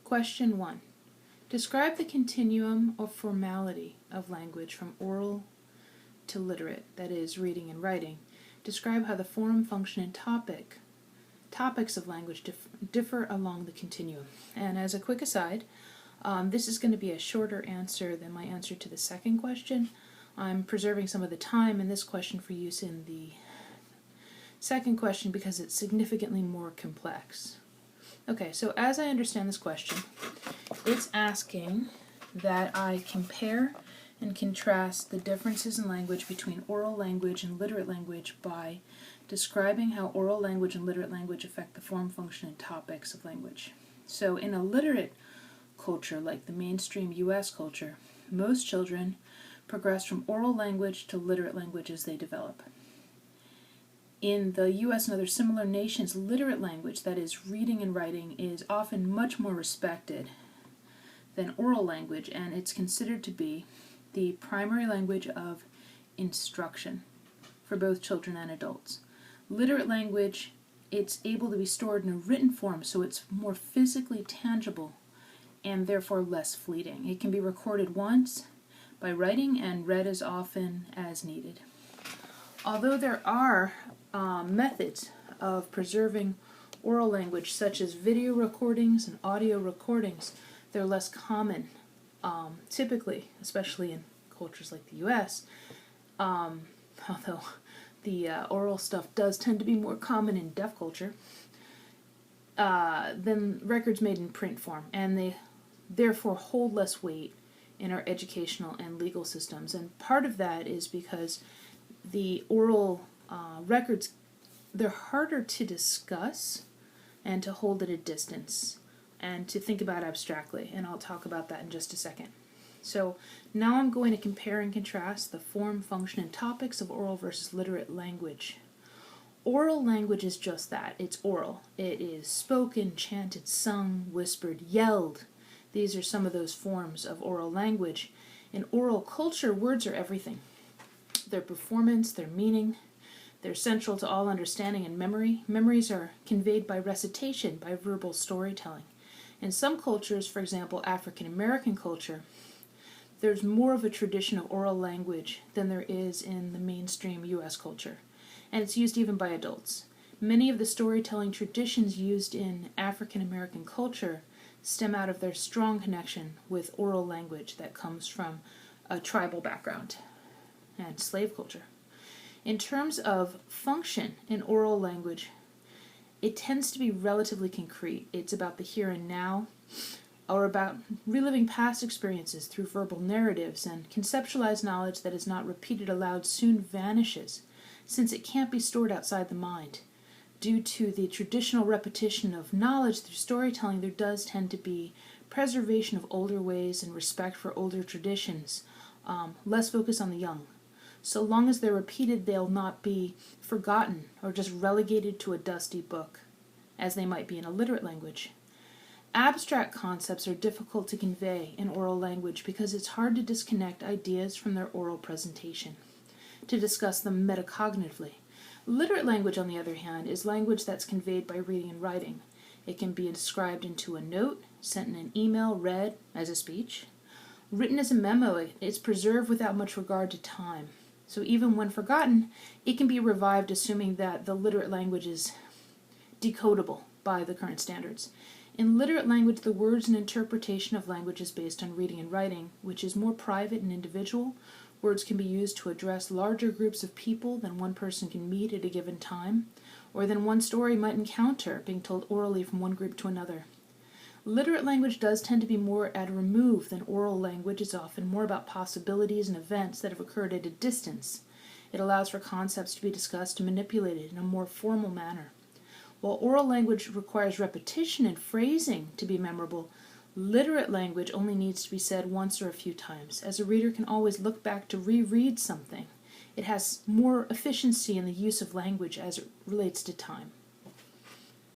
Question 1. Describe the continuum of formality of language from oral to literate, that is, reading and writing. Describe how the form, function, and topics of language differ along the continuum. And as a quick aside, this is going to be a shorter answer than my answer to the second question. I'm preserving some of the time in this question for use in the second question because it's significantly more complex. Okay, so as I understand this question, it's asking that I compare and contrast the differences in language between oral language and literate language by describing how oral language and literate language affect the form, function, and topics of language. So in a literate culture, like the mainstream U.S. culture, most children progress from oral language to literate language as they develop. In the U.S. and other similar nations, literate language, that is, reading and writing, is often much more respected than oral language, and it's considered to be the primary language of instruction for both children and adults. Literate language, it's able to be stored in a written form, so it's more physically tangible and therefore less fleeting. It can be recorded once by writing and read as often as needed. Although there are methods of preserving oral language, such as video recordings and audio recordings, they're less common, typically, especially in cultures like the U.S., although the oral stuff does tend to be more common in deaf culture, than records made in print form, and they therefore hold less weight in our educational and legal systems. And part of that is because the oral records, they're harder to discuss and to hold at a distance and to think about abstractly, and I'll talk about that in just a second. So now I'm going to compare and contrast the form, function, and topics of oral versus literate language. Oral language is just that. It's oral. It is spoken, chanted, sung, whispered, yelled. These are some of those forms of oral language. In oral culture, words are everything. Their performance, their meaning, they're central to all understanding and memory. Memories are conveyed by recitation, by verbal storytelling. In some cultures, for example, African American culture, there's more of a tradition of oral language than there is in the mainstream U.S. culture, and it's used even by adults. Many of the storytelling traditions used in African American culture stem out of their strong connection with oral language that comes from a tribal background and slave culture. In terms of function in oral language, it tends to be relatively concrete. It's about the here and now, or about reliving past experiences through verbal narratives, and conceptualized knowledge that is not repeated aloud soon vanishes, since it can't be stored outside the mind. Due to the traditional repetition of knowledge through storytelling, there does tend to be preservation of older ways and respect for older traditions, less focus on the young. So long as they're repeated, they'll not be forgotten or just relegated to a dusty book, as they might be in a literate language. Abstract concepts are difficult to convey in oral language because it's hard to disconnect ideas from their oral presentation, to discuss them metacognitively. Literate language, on the other hand, is language that's conveyed by reading and writing. It can be inscribed into a note, sent in an email, read as a speech. Written as a memo, it's preserved without much regard to time. So even when forgotten, it can be revived, assuming that the literate language is decodable by the current standards. In literate language, the words and interpretation of language is based on reading and writing, which is more private and individual. Words can be used to address larger groups of people than one person can meet at a given time, or than one story might encounter being told orally from one group to another. Literate language does tend to be more at a remove than oral language. It's often more about possibilities and events that have occurred at a distance. It allows for concepts to be discussed and manipulated in a more formal manner. While oral language requires repetition and phrasing to be memorable, literate language only needs to be said once or a few times, as a reader can always look back to reread something. It has more efficiency in the use of language as it relates to time.